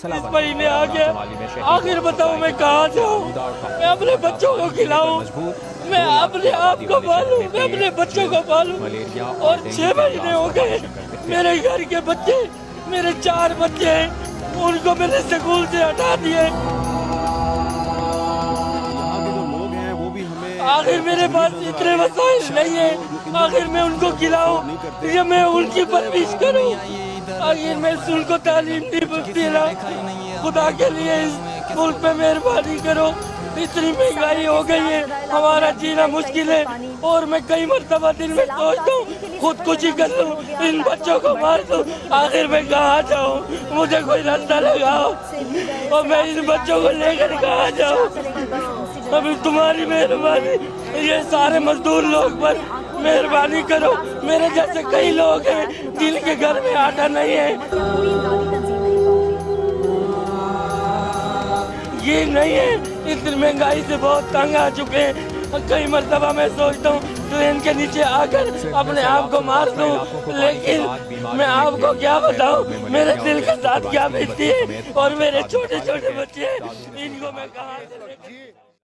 इस महीने आ गया, आखिर बताओ मैं कहाँ जाऊँ, मैं अपने बच्चों को खिलाऊं, मैं अपने आप को पालूं, मैं अपने बच्चों को पालूं। और 6 महीने हो गए, मेरे घर के बच्चे, मेरे 4 बच्चे हैं, उनको मैंने स्कूल से हटा दिए। आखिर मेरे पास इतने वसाइल नहीं है, आखिर मैं उनको खिलाऊं या मैं उनकी परवरिश करूं, आखिर मैं उनको तालीम नहीं दे रहा। खुदा के लिए इस मुल्क पे मेहरबानी करो, इतनी महंगाई हो गई है, हमारा जीना मुश्किल है। और मैं कई मरतबा दिन में सोचता हूँ खुदकुशी कर लूँ, इन बच्चों को मार दूँ, आखिर मैं कहाँ जाऊँ, मुझे कोई रास्ता लगाओ और मैं इन बच्चों को लेकर कहाँ जाऊँ। अभी तुम्हारी मेहरबानी, ये सारे मजदूर लोग पर मेहरबानी करो, मेरे जैसे कई लोग हैं जिनके घर में आटा नहीं है, ये नहीं है, इतनी महंगाई से बहुत तंग आ चुके हैं। कई मरतबा मैं सोचता हूँ ट्रेन के नीचे आकर अपने आप को मार दूं, लेकिन मैं आपको क्या बताऊं मेरे दिल के साथ क्या बीतती है। और मेरे छोटे छोटे बच्चे, इनको मैं कहाँ से